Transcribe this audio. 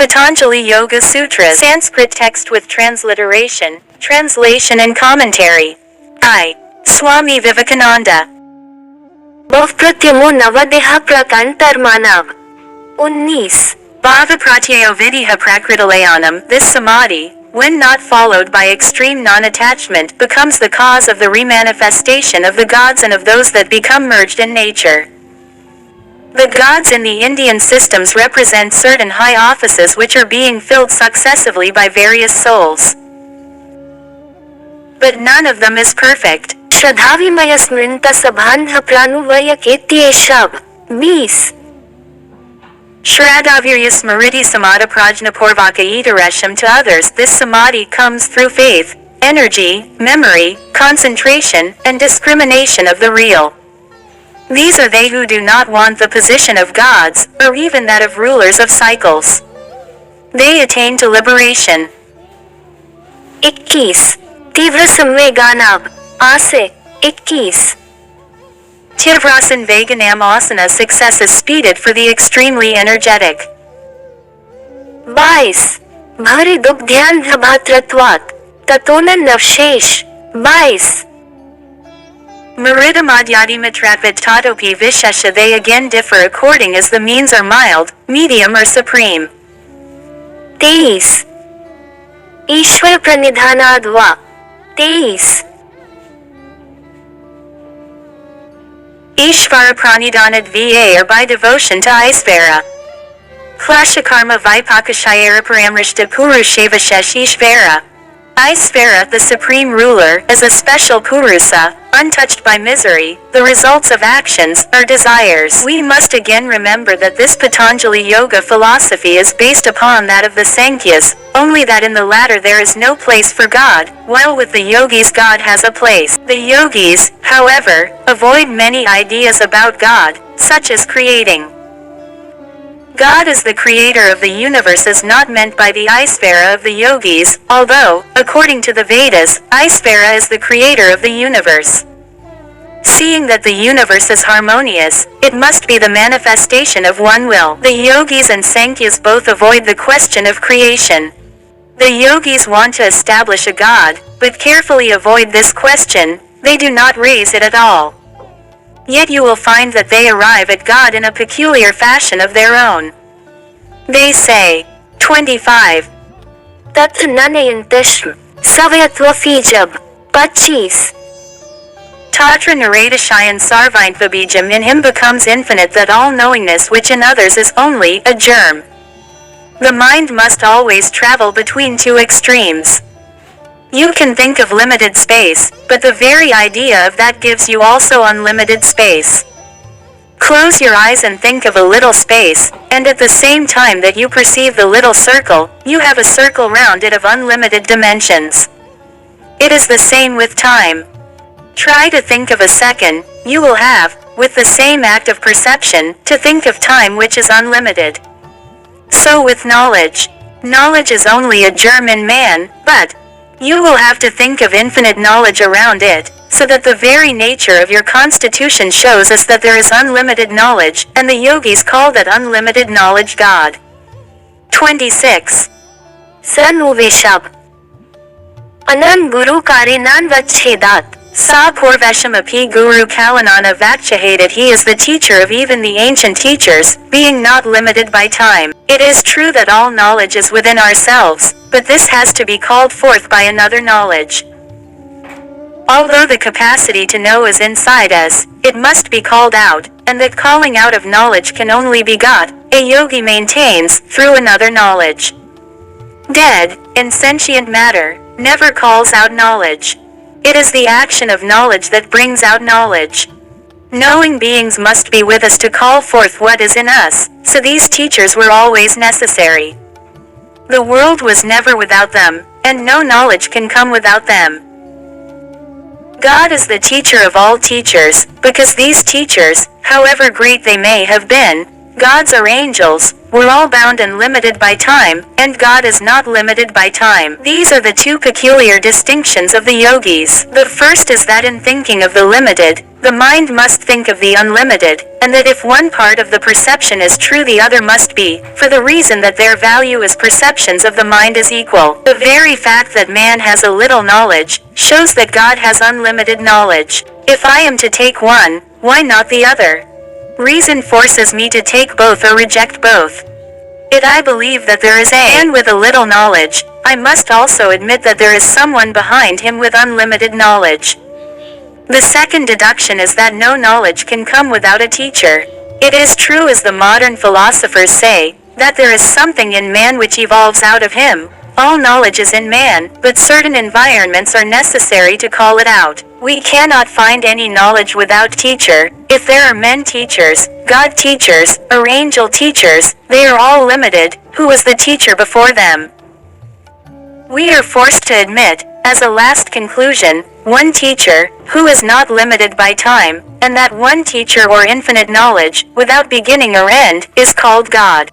Patanjali Yoga Sutras, Sanskrit text with transliteration, translation and commentary. I. Swami Vivekananda. बहुप्रत्यमो नवदेह प्रकांतर Manav 19 Bhava Vidya Prakritalayanam. This samadhi, when not followed by extreme non-attachment, becomes the cause of the remanifestation of the gods and of those that become merged in nature. The gods in the Indian systems represent certain high offices which are being filled successively by various souls. But none of them is perfect. श्रद्धाविमय स्मृत सभान्ध प्राणुवय केत्येषव 20 Shraddhavirya Smriti Samadha Prajna Purvaka Itaresham. To others this samadhi comes through faith, energy, memory, concentration, and discrimination of the real. These are they who do not want the position of gods, or even that of rulers of cycles. They attain to liberation. 21 तीव्र संवेगानाभ आसे 21 Tirvrasan Veganam Asana. Success is speeded for the extremely energetic. 22 भारी दुग्ध्यान भातृत्वात् ततोन नवशेष 22 Maridamadyadi Matratvat Tatopi Vishesha. They again differ according as the means are mild, medium or supreme. 23 Ishwar प्रणिधानाद्वा 23 Ishvara Pranidhanad Va. Or by devotion to Ishvara. Klashakarma Vipakashayara Paramrishta Purusheva Sheshishvara. Ishvara, the supreme ruler, is a special Purusa, untouched by misery, the results of actions, or desires. We must again remember that this Patanjali Yoga philosophy is based upon that of the Sankhyas, only that in the latter there is no place for God, while with the yogis God has a place. The yogis, however, avoid many ideas about God, such as creating. God as the creator of the universe is not meant by the Ishvara of the yogis, although, according to the Vedas, Ishvara is the creator of the universe. Seeing that the universe is harmonious, it must be the manifestation of one will. The yogis and Sankhyas both avoid the question of creation. The yogis want to establish a God, but carefully avoid this question. They do not raise it at all. Yet you will find that they arrive at God in a peculiar fashion of their own. They say, 25. तत् ननयन्तश्म सवयत्वफीजब 25 Tatra Naradashayan Sarvaintvabijam. In him becomes infinite that all-knowingness which in others is only a germ. The mind must always travel between two extremes. You can think of limited space, but the very idea of that gives you also unlimited space. Close your eyes and think of a little space, and at the same time that you perceive the little circle, you have a circle round it of unlimited dimensions. It is the same with time. Try to think of a second, you will have, with the same act of perception, to think of time which is unlimited. So with knowledge. Knowledge is only a germ in man, but you will have to think of infinite knowledge around it, so that the very nature of your constitution shows us that there is unlimited knowledge, and the yogis call that unlimited knowledge God. 26. सनुवेशब अनन Guru कारिनान वच्छेदात Sa Purveshamapi Guru Kalanana Vakchahated. He is the teacher of even the ancient teachers, being not limited by time. It is true that all knowledge is within ourselves, but this has to be called forth by another knowledge. Although the capacity to know is inside us, it must be called out, and that calling out of knowledge can only be got, a yogi maintains, through another knowledge. Dead, insentient matter, never calls out knowledge. It is the action of knowledge that brings out knowledge. Knowing beings must be with us to call forth what is in us, so these teachers were always necessary. The world was never without them, and no knowledge can come without them. God is the teacher of all teachers, because these teachers, however great they may have been, gods or angels, we're all bound and limited by time, and God is not limited by time. These are the two peculiar distinctions of the yogis. The first is that in thinking of the limited, the mind must think of the unlimited, and that if one part of the perception is true, the other must be, for the reason that their value as perceptions of the mind is equal. The very fact that man has a little knowledge shows that God has unlimited knowledge. If I am to take one, why not the other? Reason forces me to take both or reject both. Yet I believe that there is a man with a little knowledge. I must also admit that there is someone behind him with unlimited knowledge. The second deduction is that no knowledge can come without a teacher. It is true, as the modern philosophers say, that there is something in man which evolves out of him. All knowledge is in man, but certain environments are necessary to call it out. We cannot find any knowledge without teacher. If there are men teachers, God teachers, or angel teachers, they are all limited. Who was the teacher before them? We are forced to admit, as a last conclusion, one teacher, who is not limited by time, and that one teacher or infinite knowledge, without beginning or end, is called God.